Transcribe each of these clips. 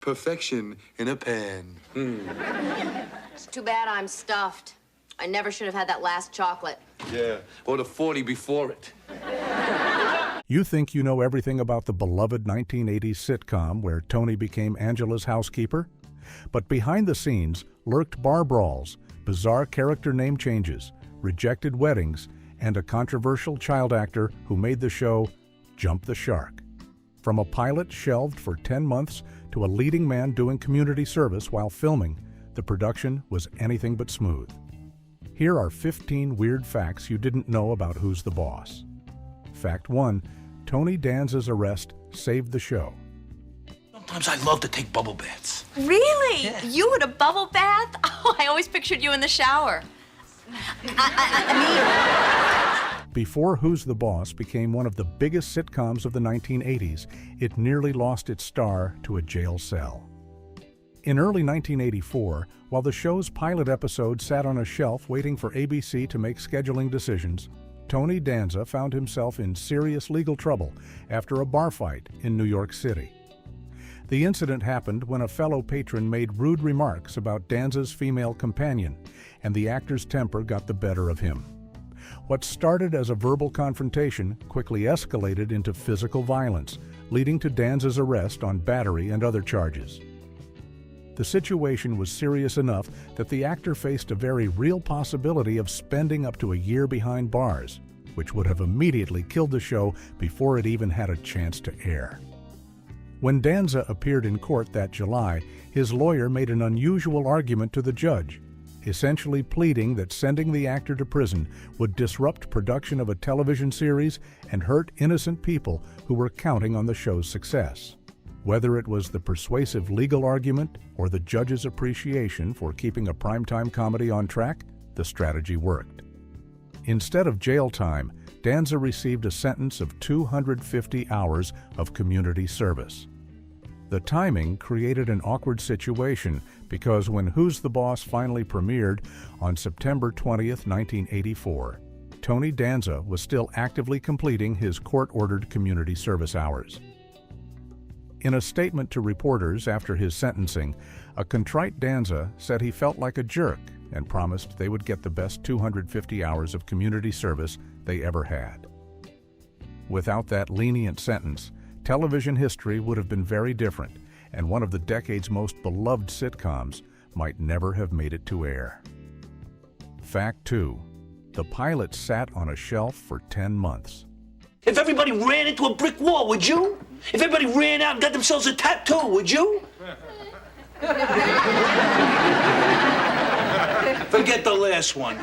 Perfection in a pan. It's too bad I'm stuffed. I never should have had that last chocolate. Yeah, or the 40 before it. You think you know everything about the beloved 1980s sitcom where Tony became Angela's housekeeper? But behind the scenes lurked bar brawls, bizarre character name changes, rejected weddings, and a controversial child actor who made the show jump the shark. From a pilot shelved for 10 months to a leading man doing community service while filming, the production was anything but smooth. Here are 15 weird facts you didn't know about Who's the Boss. Fact 1. Tony Danza's arrest saved the show. Sometimes I love to take bubble baths. Really? Yeah. You in a bubble bath? Oh, I always pictured you in the shower. Before Who's the Boss became one of the biggest sitcoms of the 1980s, it nearly lost its star to a jail cell. In early 1984, while the show's pilot episode sat on a shelf waiting for ABC to make scheduling decisions, Tony Danza found himself in serious legal trouble after a bar fight in New York City. The incident happened when a fellow patron made rude remarks about Danza's female companion, and the actor's temper got the better of him. What started as a verbal confrontation quickly escalated into physical violence, leading to Danza's arrest on battery and other charges. The situation was serious enough that the actor faced a very real possibility of spending up to a year behind bars, which would have immediately killed the show before it even had a chance to air. When Danza appeared in court that July, his lawyer made an unusual argument to the judge, essentially pleading that sending the actor to prison would disrupt production of a television series and hurt innocent people who were counting on the show's success. Whether it was the persuasive legal argument or the judge's appreciation for keeping a primetime comedy on track, the strategy worked. Instead of jail time, Danza received a sentence of 250 hours of community service. The timing created an awkward situation because when Who's the Boss finally premiered on September 20th, 1984, Tony Danza was still actively completing his court-ordered community service hours. In a statement to reporters after his sentencing, a contrite Danza said he felt like a jerk and promised they would get the best 250 hours of community service they ever had. Without that lenient sentence, television history would have been very different, and one of the decade's most beloved sitcoms might never have made it to air. Fact 2. The pilot sat on a shelf for 10 months. If everybody ran into a brick wall, would you? If everybody ran out and got themselves a tattoo, would you? Forget the last one.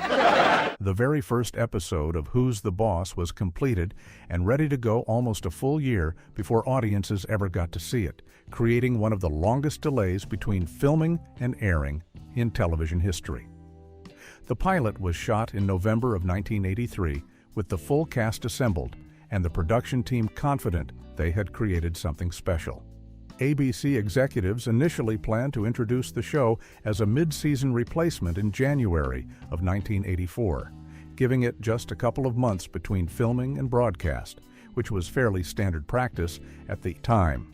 The very first episode of Who's the Boss was completed and ready to go almost a full year before audiences ever got to see it, creating one of the longest delays between filming and airing in television history. The pilot was shot in November of 1983 with the full cast assembled and the production team confident they had created something special. ABC executives initially planned to introduce the show as a mid-season replacement in January of 1984, giving it just a couple of months between filming and broadcast, which was fairly standard practice at the time.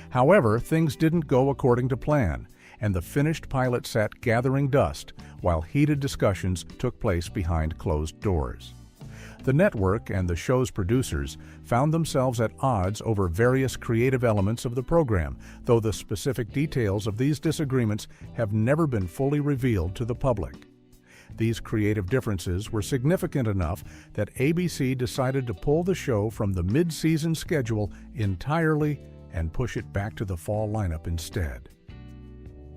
However, things didn't go according to plan, and the finished pilot sat gathering dust while heated discussions took place behind closed doors. The network and the show's producers found themselves at odds over various creative elements of the program, though the specific details of these disagreements have never been fully revealed to the public. These creative differences were significant enough that ABC decided to pull the show from the mid-season schedule entirely and push it back to the fall lineup instead.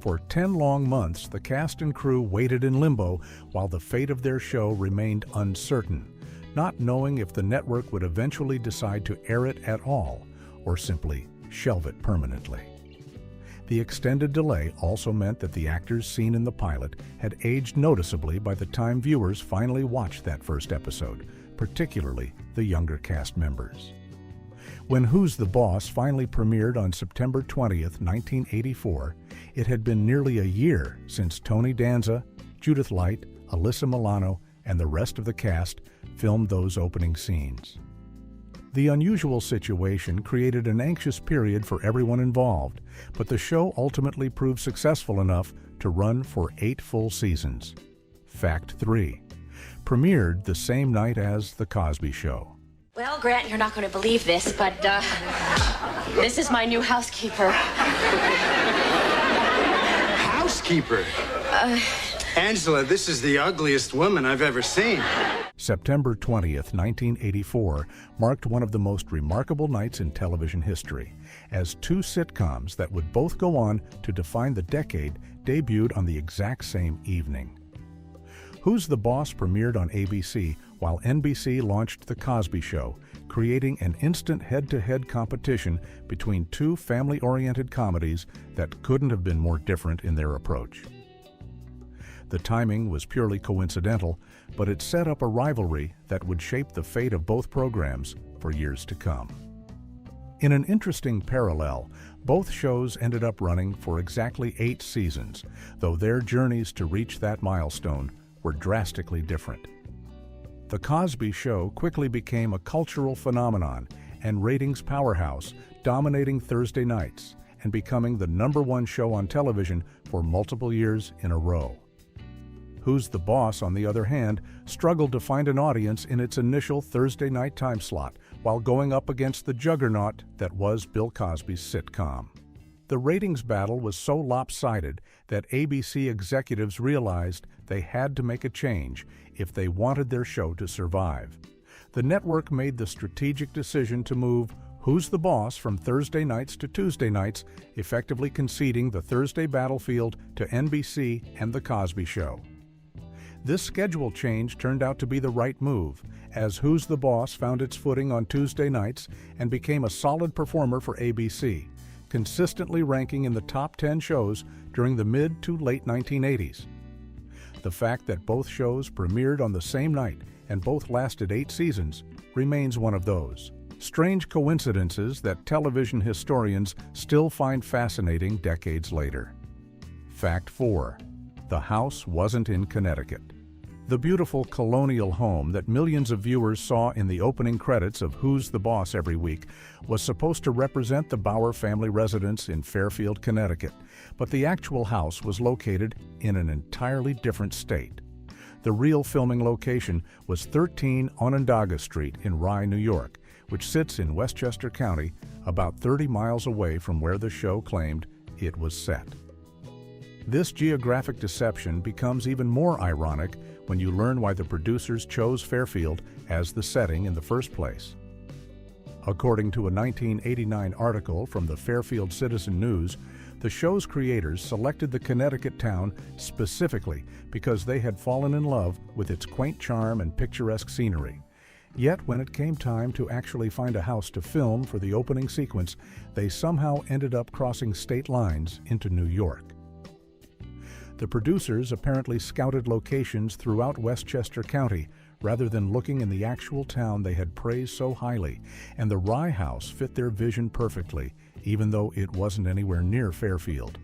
For 10 long months, the cast and crew waited in limbo while the fate of their show remained uncertain, not knowing if the network would eventually decide to air it at all or simply shelve it permanently. The extended delay also meant that the actors seen in the pilot had aged noticeably by the time viewers finally watched that first episode, particularly the younger cast members. When Who's the Boss finally premiered on September 20th, 1984, it had been nearly a year since Tony Danza, Judith Light, Alyssa Milano, and the rest of the cast filmed those opening scenes. The unusual situation created an anxious period for everyone involved, but the show ultimately proved successful enough to run for 8 full seasons. Fact 3. Premiered the same night as The Cosby Show. Well, Grant, you're not going to believe this, but this is my new housekeeper. Housekeeper? Angela, this is the ugliest woman I've ever seen. September 20th, 1984, marked one of the most remarkable nights in television history, as 2 sitcoms that would both go on to define the decade debuted on the exact same evening. Who's the Boss premiered on ABC, while NBC launched The Cosby Show, creating an instant head-to-head competition between 2 family-oriented comedies that couldn't have been more different in their approach. The timing was purely coincidental, but it set up a rivalry that would shape the fate of both programs for years to come. In an interesting parallel, both shows ended up running for exactly 8 seasons, though their journeys to reach that milestone were drastically different. The Cosby Show quickly became a cultural phenomenon and ratings powerhouse, dominating Thursday nights and becoming the #1 show on television for multiple years in a row. Who's the Boss, on the other hand, struggled to find an audience in its initial Thursday night time slot while going up against the juggernaut that was Bill Cosby's sitcom. The ratings battle was so lopsided that ABC executives realized they had to make a change if they wanted their show to survive. The network made the strategic decision to move Who's the Boss from Thursday nights to Tuesday nights, effectively conceding the Thursday battlefield to NBC and The Cosby Show. This schedule change turned out to be the right move, as Who's the Boss found its footing on Tuesday nights and became a solid performer for ABC, consistently ranking in the top 10 shows during the mid to late 1980s. The fact that both shows premiered on the same night and both lasted 8 seasons remains one of those strange coincidences that television historians still find fascinating decades later. Fact 4. The house wasn't in Connecticut. The beautiful colonial home that millions of viewers saw in the opening credits of Who's the Boss every week was supposed to represent the Bauer family residence in Fairfield, Connecticut, but the actual house was located in an entirely different state. The real filming location was 13 Onondaga Street in Rye, New York, which sits in Westchester County, about 30 miles away from where the show claimed it was set. This geographic deception becomes even more ironic when you learn why the producers chose Fairfield as the setting in the first place. According to a 1989 article from the Fairfield Citizen News, the show's creators selected the Connecticut town specifically because they had fallen in love with its quaint charm and picturesque scenery. Yet when it came time to actually find a house to film for the opening sequence, they somehow ended up crossing state lines into New York. The producers apparently scouted locations throughout Westchester County rather than looking in the actual town they had praised so highly, and the Rye house fit their vision perfectly, even though it wasn't anywhere near Fairfield.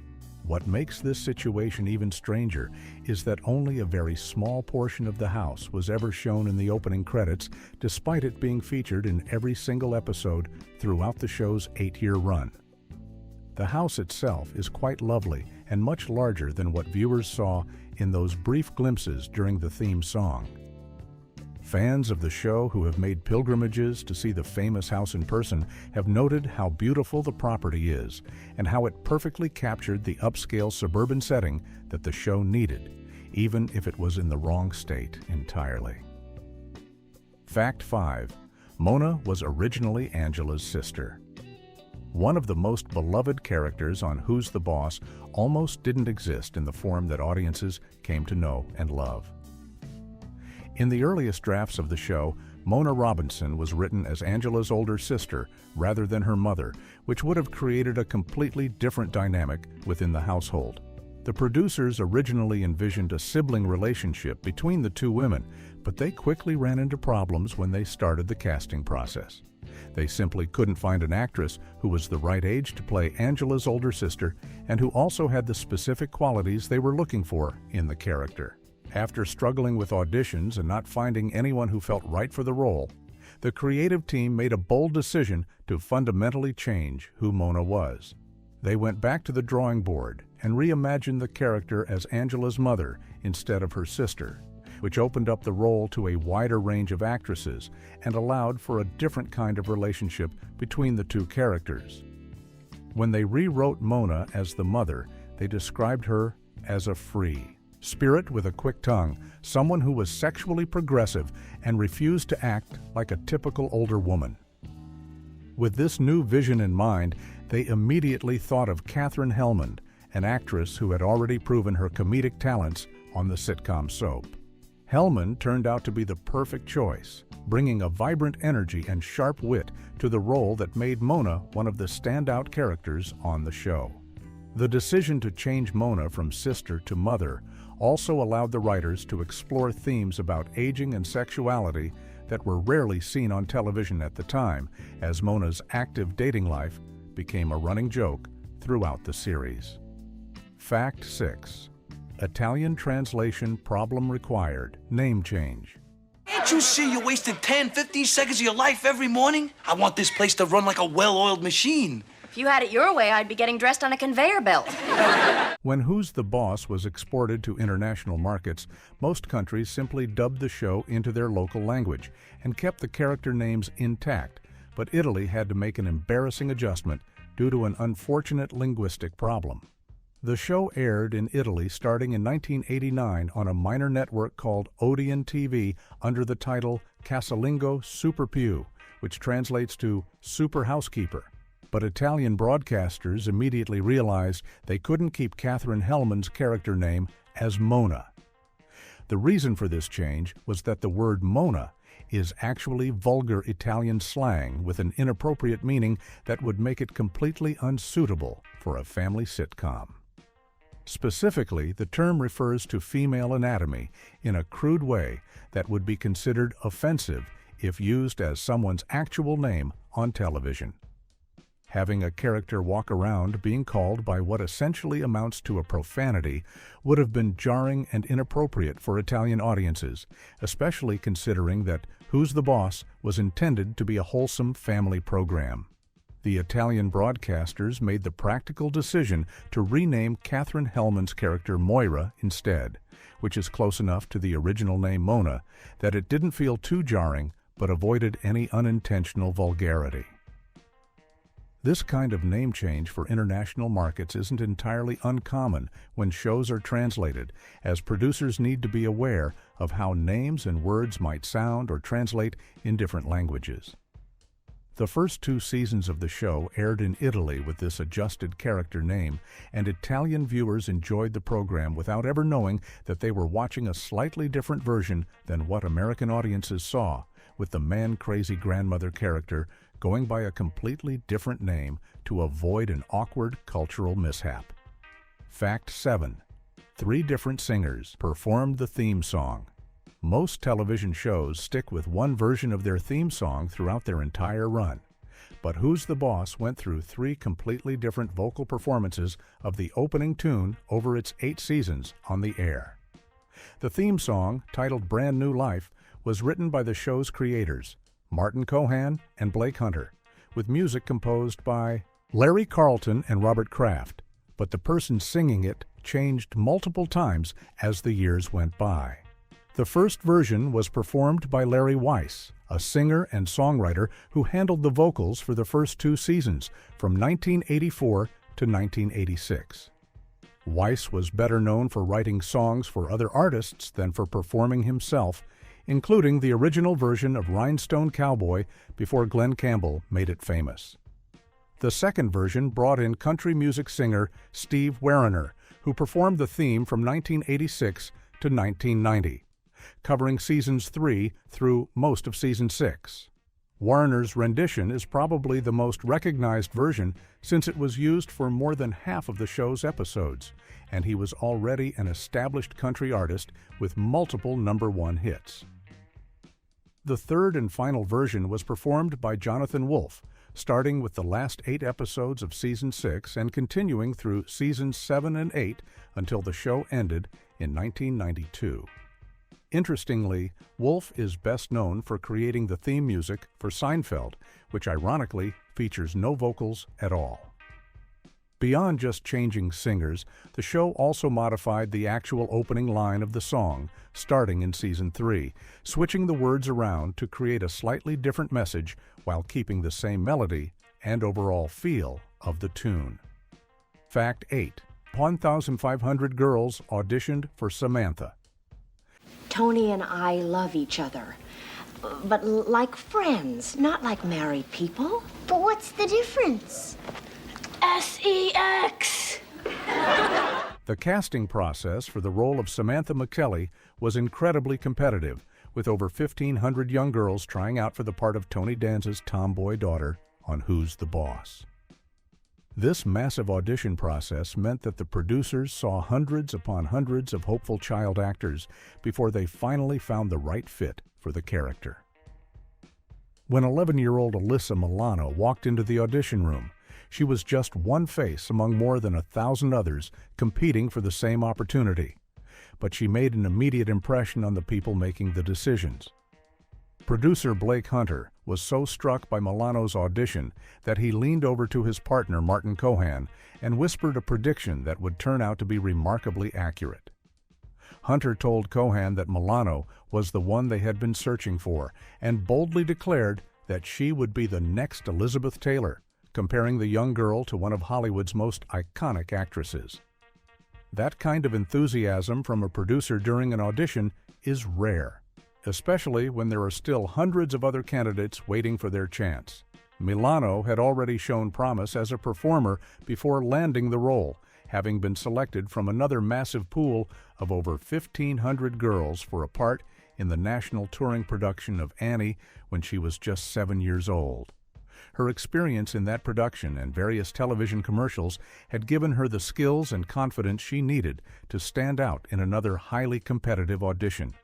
What makes this situation even stranger is that only a very small portion of the house was ever shown in the opening credits, despite it being featured in every single episode throughout the show's 8-year run. The house itself is quite lovely and much larger than what viewers saw in those brief glimpses during the theme song. Fans of the show who have made pilgrimages to see the famous house in person have noted how beautiful the property is and how it perfectly captured the upscale suburban setting that the show needed, even if it was in the wrong state entirely. Fact 5. Mona was originally Angela's sister. One of the most beloved characters on Who's the Boss almost didn't exist in the form that audiences came to know and love. In the earliest drafts of the show, Mona Robinson was written as Angela's older sister rather than her mother, which would have created a completely different dynamic within the household. The producers originally envisioned a sibling relationship between the 2 women, but they quickly ran into problems when they started the casting process. They simply couldn't find an actress who was the right age to play Angela's older sister and who also had the specific qualities they were looking for in the character. After struggling with auditions and not finding anyone who felt right for the role, The creative team made a bold decision to fundamentally change who Mona was. They went back to the drawing board and reimagined the character as Angela's mother instead of her sister, which opened up the role to a wider range of actresses and allowed for a different kind of relationship between the two characters. When they rewrote Mona as the mother, they described her as a free spirit with a quick tongue, someone who was sexually progressive and refused to act like a typical older woman. With this new vision in mind, they immediately thought of Katherine Helmond, an actress who had already proven her comedic talents on the sitcom soap. Helmond turned out to be the perfect choice, bringing a vibrant energy and sharp wit to the role that made Mona one of the standout characters on the show. The decision to change Mona from sister to mother also allowed the writers to explore themes about aging and sexuality that were rarely seen on television at the time, as Mona's active dating life became a running joke throughout the series. Fact 6. Italian translation problem required. Name change. Can't you see you're wasting 10, 15 seconds of your life every morning? I want this place to run like a well-oiled machine. If you had it your way, I'd be getting dressed on a conveyor belt. When Who's the Boss was exported to international markets, most countries simply dubbed the show into their local language and kept the character names intact, but Italy had to make an embarrassing adjustment due to an unfortunate linguistic problem. The show aired in Italy starting in 1989 on a minor network called Odeon TV under the title Casalingo Super Più, which translates to Super Housekeeper. But Italian broadcasters immediately realized they couldn't keep Katherine Helmond's character name as Mona. The reason for this change was that the word Mona is actually vulgar Italian slang with an inappropriate meaning that would make it completely unsuitable for a family sitcom. Specifically, the term refers to female anatomy in a crude way that would be considered offensive if used as someone's actual name on television. Having a character walk around being called by what essentially amounts to a profanity would have been jarring and inappropriate for Italian audiences, especially considering that Who's the Boss was intended to be a wholesome family program. The Italian broadcasters made the practical decision to rename Katherine Helmond's character Moira instead, which is close enough to the original name Mona that it didn't feel too jarring but avoided any unintentional vulgarity. This kind of name change for international markets isn't entirely uncommon when shows are translated, as producers need to be aware of how names and words might sound or translate in different languages. The first 2 seasons of the show aired in Italy with this adjusted character name, and Italian viewers enjoyed the program without ever knowing that they were watching a slightly different version than what American audiences saw, with the man-crazy grandmother character going by a completely different name to avoid an awkward cultural mishap. Fact 7. 3 different singers performed the theme song. Most television shows stick with one version of their theme song throughout their entire run, but Who's the Boss went through 3 completely different vocal performances of the opening tune over its 8 seasons on the air. The theme song, titled Brand New Life, was written by the show's creators, Martin Cohan and Blake Hunter, with music composed by Larry Carlton and Robert Kraft, but the person singing it changed multiple times as the years went by. The first version was performed by Larry Weiss, a singer and songwriter who handled the vocals for the first 2 seasons, from 1984 to 1986. Weiss was better known for writing songs for other artists than for performing himself, including the original version of Rhinestone Cowboy before Glenn Campbell made it famous. The second version brought in country music singer Steve Wariner, who performed the theme from 1986 to 1990, covering seasons 3 through most of season 6. Warner's rendition is probably the most recognized version since it was used for more than half of the show's episodes, and he was already an established country artist with multiple #1 hits. The third and final version was performed by Jonathan Wolfe, starting with the last 8 episodes of season 6 and continuing through seasons 7 and 8 until the show ended in 1992. Interestingly, Wolf is best known for creating the theme music for Seinfeld, which ironically features no vocals at all. Beyond just changing singers, the show also modified the actual opening line of the song, starting in Season 3, switching the words around to create a slightly different message while keeping the same melody and overall feel of the tune. Fact 8. 1,500 girls auditioned for Samantha. Tony and I love each other, but like friends, not like married people. But what's the difference? S-E-X! The casting process for the role of Samantha McKelly was incredibly competitive, with over 1,500 young girls trying out for the part of Tony Danza's tomboy daughter on Who's the Boss. This massive audition process meant that the producers saw hundreds upon hundreds of hopeful child actors before they finally found the right fit for the character. When 11-year-old Alyssa Milano walked into the audition room, she was just one face among more than 1,000 others competing for the same opportunity. But she made an immediate impression on the people making the decisions. Producer Blake Hunter was so struck by Milano's audition that he leaned over to his partner Martin Cohan and whispered a prediction that would turn out to be remarkably accurate. Hunter told Cohan that Milano was the one they had been searching for and boldly declared that she would be the next Elizabeth Taylor, comparing the young girl to one of Hollywood's most iconic actresses. That kind of enthusiasm from a producer during an audition is rare, especially when there are still hundreds of other candidates waiting for their chance. Milano had already shown promise as a performer before landing the role, having been selected from another massive pool of over 1,500 girls for a part in the national touring production of Annie when she was just 7 years old. Her experience in that production and various television commercials had given her the skills and confidence she needed to stand out in another highly competitive audition.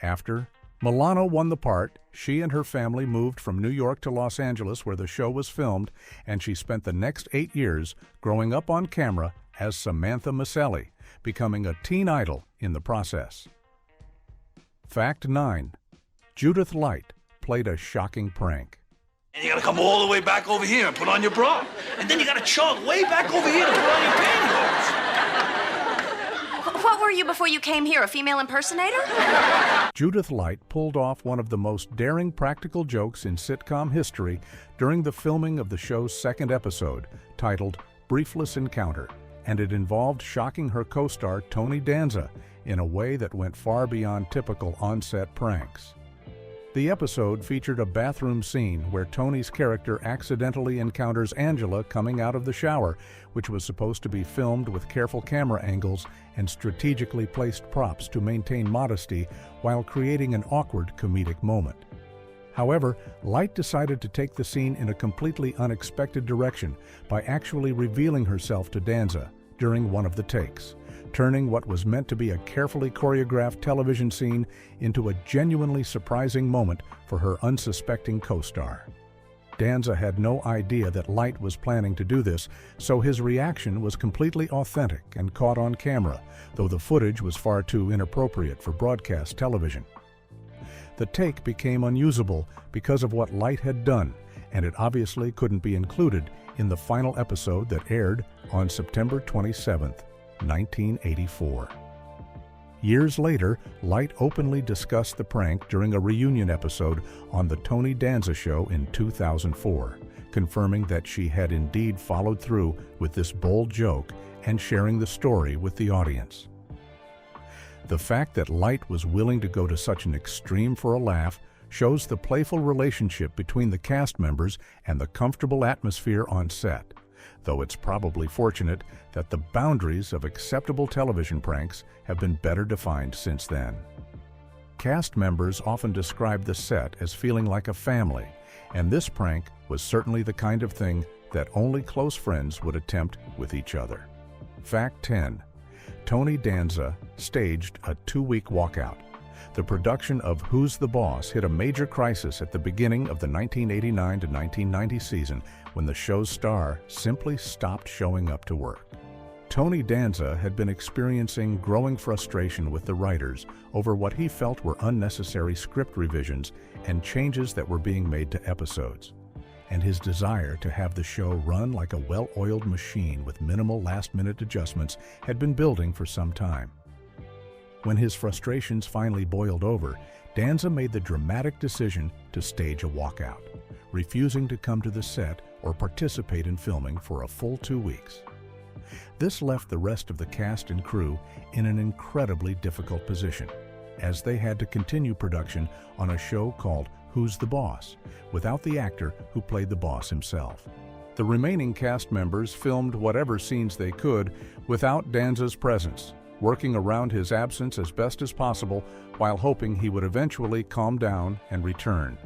After Milano won the part, she and her family moved from New York to Los Angeles where the show was filmed, and she spent the next 8 years growing up on camera as Samantha Maselli, becoming a teen idol in the process. Fact 9. Judith Light played a shocking prank. And you gotta come all the way back over here and put on your bra. And then you gotta chug way back over here to put on your pantyhose. What were you before you came here, a female impersonator? Judith Light pulled off one of the most daring practical jokes in sitcom history during the filming of the show's second episode, titled Briefless Encounter, and it involved shocking her co-star Tony Danza in a way that went far beyond typical on-set pranks. The episode featured a bathroom scene where Tony's character accidentally encounters Angela coming out of the shower, which was supposed to be filmed with careful camera angles and strategically placed props to maintain modesty while creating an awkward comedic moment. However, Light decided to take the scene in a completely unexpected direction by actually revealing herself to Danza during one of the takes, turning what was meant to be a carefully choreographed television scene into a genuinely surprising moment for her unsuspecting co-star. Danza had no idea that Light was planning to do this, so his reaction was completely authentic and caught on camera, though the footage was far too inappropriate for broadcast television. The take became unusable because of what Light had done, and it obviously couldn't be included in the final episode that aired on September 27th, 1984. Years later, Light openly discussed the prank during a reunion episode on The Tony Danza Show in 2004, confirming that she had indeed followed through with this bold joke and sharing the story with the audience. The fact that Light was willing to go to such an extreme for a laugh shows the playful relationship between the cast members and the comfortable atmosphere on set, though it's probably fortunate that the boundaries of acceptable television pranks have been better defined since then. Cast members often describe the set as feeling like a family, and this prank was certainly the kind of thing that only close friends would attempt with each other. Fact 10. Tony Danza staged a 2-week walkout. The production of Who's the Boss hit a major crisis at the beginning of the 1989 to 1990 season when the show's star simply stopped showing up to work. Tony Danza had been experiencing growing frustration with the writers over what he felt were unnecessary script revisions and changes that were being made to episodes, and his desire to have the show run like a well-oiled machine with minimal last-minute adjustments had been building for some time. When his frustrations finally boiled over, Danza made the dramatic decision to stage a walkout, refusing to come to the set or participate in filming for a full 2 weeks. This left the rest of the cast and crew in an incredibly difficult position, as they had to continue production on a show called Who's the Boss, without the actor who played the boss himself. The remaining cast members filmed whatever scenes they could without Danza's presence, working around his absence as best as possible while hoping he would eventually calm down and return.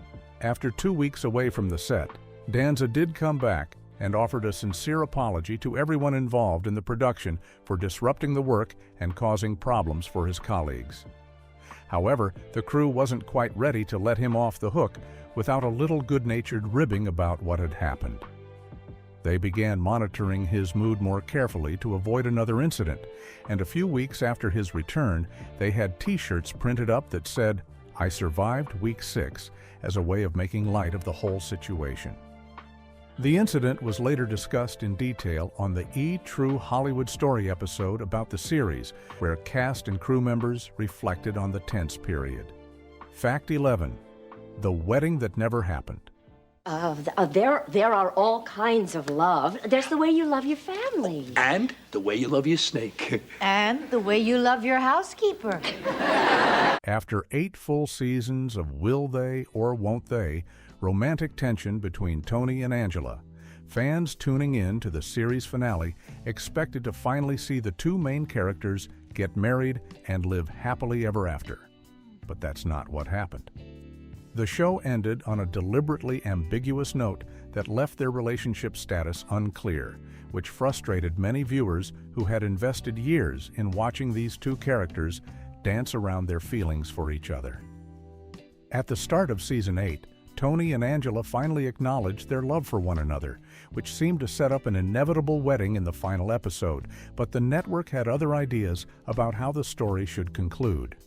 After 2 weeks away from the set, Danza did come back and offered a sincere apology to everyone involved in the production for disrupting the work and causing problems for his colleagues. However, the crew wasn't quite ready to let him off the hook without a little good-natured ribbing about what had happened. They began monitoring his mood more carefully to avoid another incident, and a few weeks after his return, they had T-shirts printed up that said, "I survived week 6," as a way of making light of the whole situation. The incident was later discussed in detail on the True Hollywood Story episode about the series, where cast and crew members reflected on the tense period. Fact 11. The wedding that never happened. There are all kinds of love. There's the way you love your family. And the way you love your snake. And the way you love your housekeeper. After 8 full seasons of will they or won't they, romantic tension between Tony and Angela, fans tuning in to the series finale expected to finally see the two main characters get married and live happily ever after. But that's not what happened. The show ended on a deliberately ambiguous note that left their relationship status unclear, which frustrated many viewers who had invested years in watching these two characters dance around their feelings for each other. At the start of Season 8, Tony and Angela finally acknowledged their love for one another, which seemed to set up an inevitable wedding in the final episode, but the network had other ideas about how the story should conclude.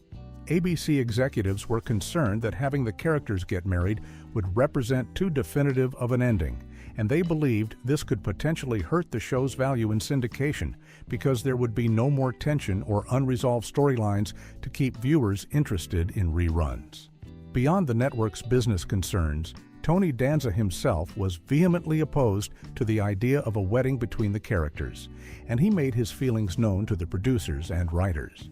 ABC executives were concerned that having the characters get married would represent too definitive of an ending, and they believed this could potentially hurt the show's value in syndication because there would be no more tension or unresolved storylines to keep viewers interested in reruns. Beyond the network's business concerns, Tony Danza himself was vehemently opposed to the idea of a wedding between the characters, and he made his feelings known to the producers and writers.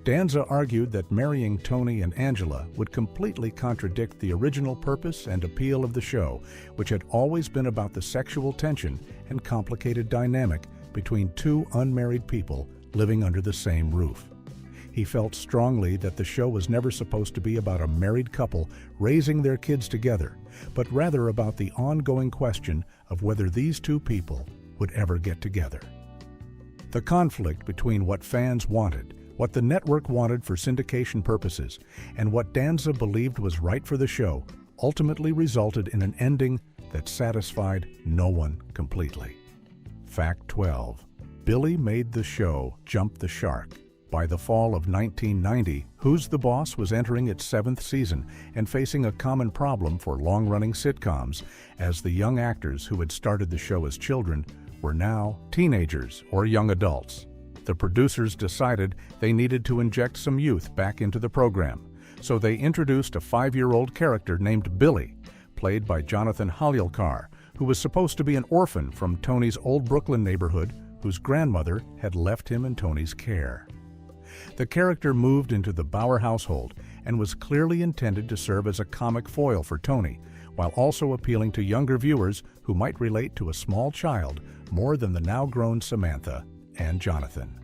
Danza argued that marrying Tony and Angela would completely contradict the original purpose and appeal of the show, which had always been about the sexual tension and complicated dynamic between two unmarried people living under the same roof. He felt strongly that the show was never supposed to be about a married couple raising their kids together, but rather about the ongoing question of whether these two people would ever get together. The conflict between what fans wanted, what the network wanted for syndication purposes, and what Danza believed was right for the show ultimately resulted in an ending that satisfied no one completely. Fact 12. Billy made the show jump the shark. By the fall of 1990, Who's the Boss was entering its 7th season and facing a common problem for long-running sitcoms, as the young actors who had started the show as children were now teenagers or young adults. The producers decided they needed to inject some youth back into the program, so they introduced a 5-year-old character named Billy, played by Jonathan Halyalkar, who was supposed to be an orphan from Tony's old Brooklyn neighborhood whose grandmother had left him in Tony's care. The character moved into the Bauer household and was clearly intended to serve as a comic foil for Tony, while also appealing to younger viewers who might relate to a small child more than the now-grown Samantha and Jonathan.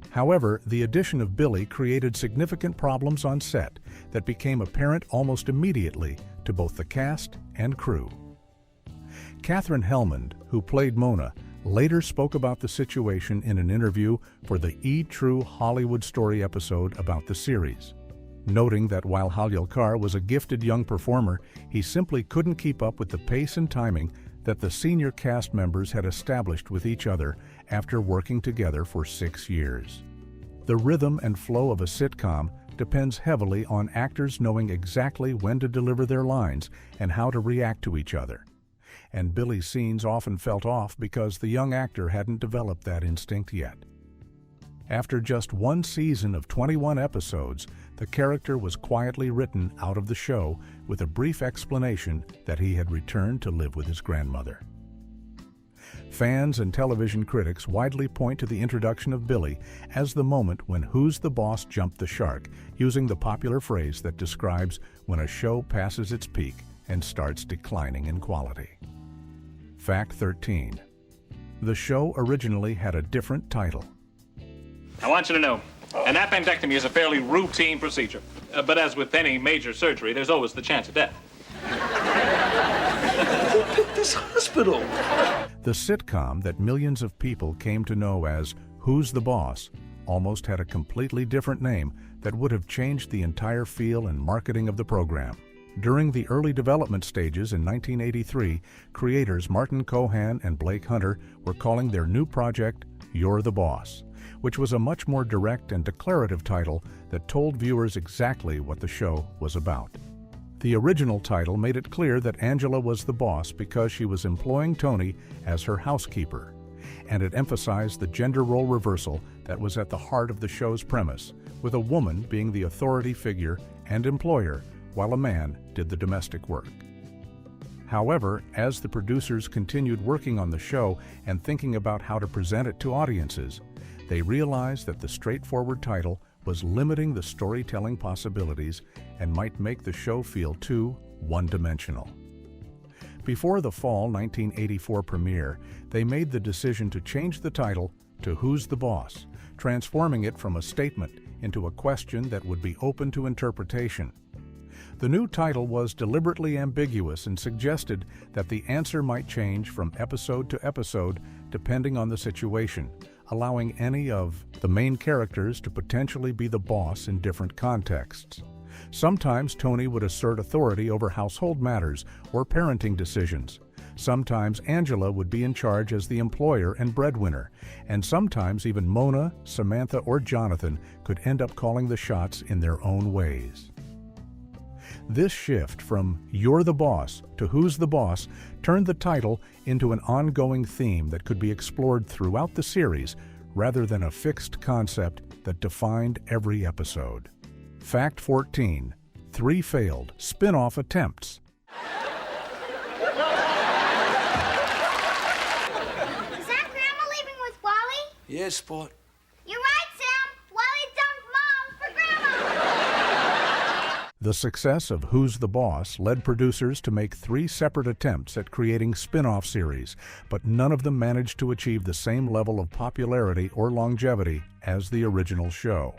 However, the addition of Billy created significant problems on set that became apparent almost immediately to both the cast and crew. Katherine Helmond, who played Mona, later spoke about the situation in an interview for the True Hollywood Story episode about the series, noting that while Halyalkar was a gifted young performer, he simply couldn't keep up with the pace and timing that the senior cast members had established with each other after working together for 6 years. The rhythm and flow of a sitcom depends heavily on actors knowing exactly when to deliver their lines and how to react to each other. And Billy's scenes often felt off because the young actor hadn't developed that instinct yet. After just one season of 21 episodes, the character was quietly written out of the show with a brief explanation that he had returned to live with his grandmother. Fans and television critics widely point to the introduction of Billy as the moment when Who's the Boss jumped the shark, using the popular phrase that describes when a show passes its peak and starts declining in quality. Fact 13. The show originally had a different title. I want you to know, an appendectomy is a fairly routine procedure. But as with any major surgery, there's always the chance of death. Who picked this hospital? The sitcom that millions of people came to know as Who's the Boss almost had a completely different name that would have changed the entire feel and marketing of the program. During the early development stages in 1983, creators Martin Cohan and Blake Hunter were calling their new project You're the Boss, which was a much more direct and declarative title that told viewers exactly what the show was about. The original title made it clear that Angela was the boss because she was employing Tony as her housekeeper, and it emphasized the gender role reversal that was at the heart of the show's premise, with a woman being the authority figure and employer while a man did the domestic work. However, as the producers continued working on the show and thinking about how to present it to audiences, they realized that the straightforward title was limiting the storytelling possibilities and might make the show feel too one-dimensional. Before the fall 1984 premiere, they made the decision to change the title to Who's the Boss, transforming it from a statement into a question that would be open to interpretation. The new title was deliberately ambiguous and suggested that the answer might change from episode to episode depending on the situation, allowing any of the main characters to potentially be the boss in different contexts. Sometimes Tony would assert authority over household matters or parenting decisions. Sometimes Angela would be in charge as the employer and breadwinner, and sometimes even Mona, Samantha, or Jonathan could end up calling the shots in their own ways. This shift from You're the Boss to Who's the Boss turned the title into an ongoing theme that could be explored throughout the series rather than a fixed concept that defined every episode. Fact 14. 3 failed spin-off attempts. Is that Grandma leaving with Wally? Yeah, sport. You're right, Sam. Wally dumped Mom for Grandma. The success of Who's the Boss led producers to make 3 separate attempts at creating spin-off series, but none of them managed to achieve the same level of popularity or longevity as the original show.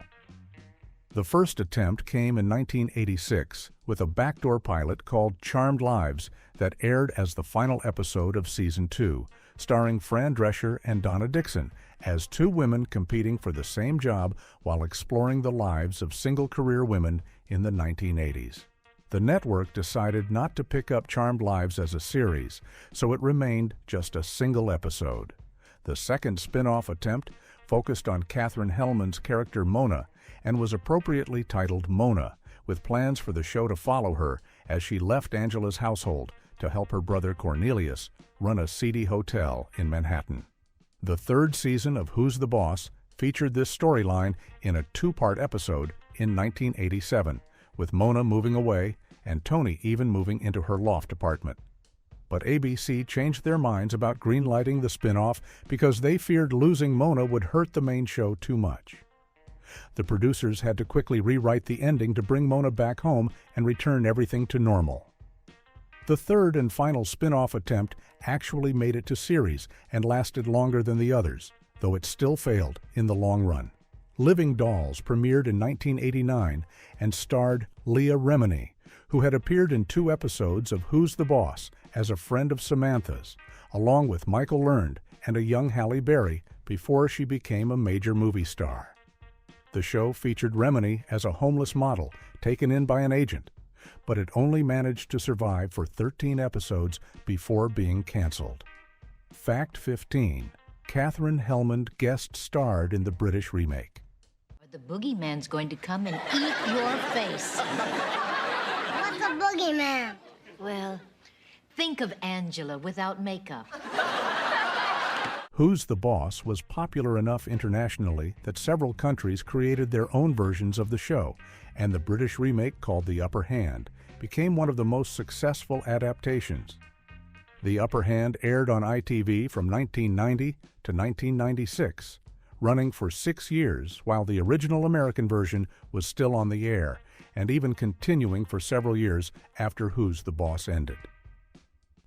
The first attempt came in 1986 with a backdoor pilot called Charmed Lives that aired as the final episode of Season 2, starring Fran Drescher and Donna Dixon as 2 women competing for the same job while exploring the lives of single-career women in the 1980s. The network decided not to pick up Charmed Lives as a series, so it remained just a single episode. The second spin-off attempt focused on Katherine Hellman's character Mona and was appropriately titled Mona, with plans for the show to follow her as she left Angela's household to help her brother Cornelius run a seedy hotel in Manhattan. The third season of Who's the Boss featured this storyline in a 2-part episode in 1987, with Mona moving away and Tony even moving into her loft apartment. But ABC changed their minds about greenlighting the spin-off because they feared losing Mona would hurt the main show too much. The producers had to quickly rewrite the ending to bring Mona back home and return everything to normal. The third and final spin-off attempt actually made it to series and lasted longer than the others, though it still failed in the long run. Living Dolls premiered in 1989 and starred Leah Remini, who had appeared in 2 episodes of Who's the Boss as a friend of Samantha's, along with Michael Learned and a young Halle Berry before she became a major movie star. The show featured Remini as a homeless model taken in by an agent. but it only managed to survive for 13 episodes before being canceled. Fact 15. Katherine Helmond guest starred in the British remake. The boogeyman's going to come and eat your face. What's a boogeyman? Well, think of Angela without makeup. Who's the Boss was popular enough internationally that several countries created their own versions of the show, and the British remake, called The Upper Hand, became one of the most successful adaptations. The Upper Hand aired on ITV from 1990 to 1996, running for 6 years while the original American version was still on the air, and even continuing for several years after Who's the Boss ended.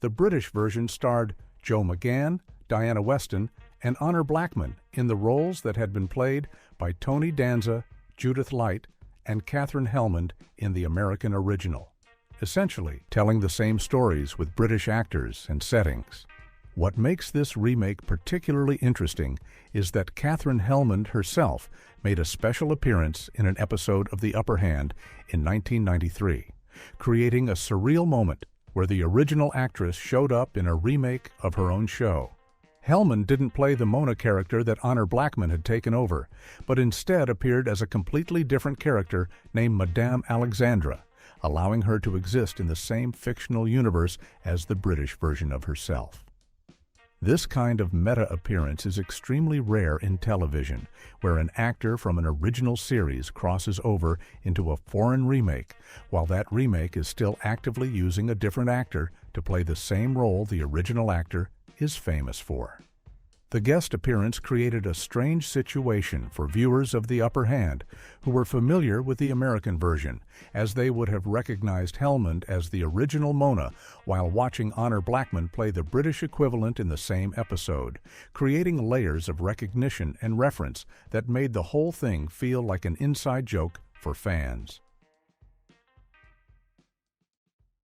The British version starred Joe McGann, Diana Weston, and Honor Blackman in the roles that had been played by Tony Danza, Judith Light, and Katherine Helmond in the American original, essentially telling the same stories with British actors and settings. What makes this remake particularly interesting is that Katherine Helmond herself made a special appearance in an episode of The Upper Hand in 1993, creating a surreal moment where the original actress showed up in a remake of her own show. Helmond didn't play the Mona character that Honor Blackman had taken over, but instead appeared as a completely different character named Madame Alexandra, allowing her to exist in the same fictional universe as the British version of herself. This kind of meta-appearance is extremely rare in television, where an actor from an original series crosses over into a foreign remake, while that remake is still actively using a different actor to play the same role the original actor is famous for. The guest appearance created a strange situation for viewers of The Upper Hand who were familiar with the American version, as they would have recognized Helmond as the original Mona while watching Honor Blackman play the British equivalent in the same episode, creating layers of recognition and reference that made the whole thing feel like an inside joke for fans.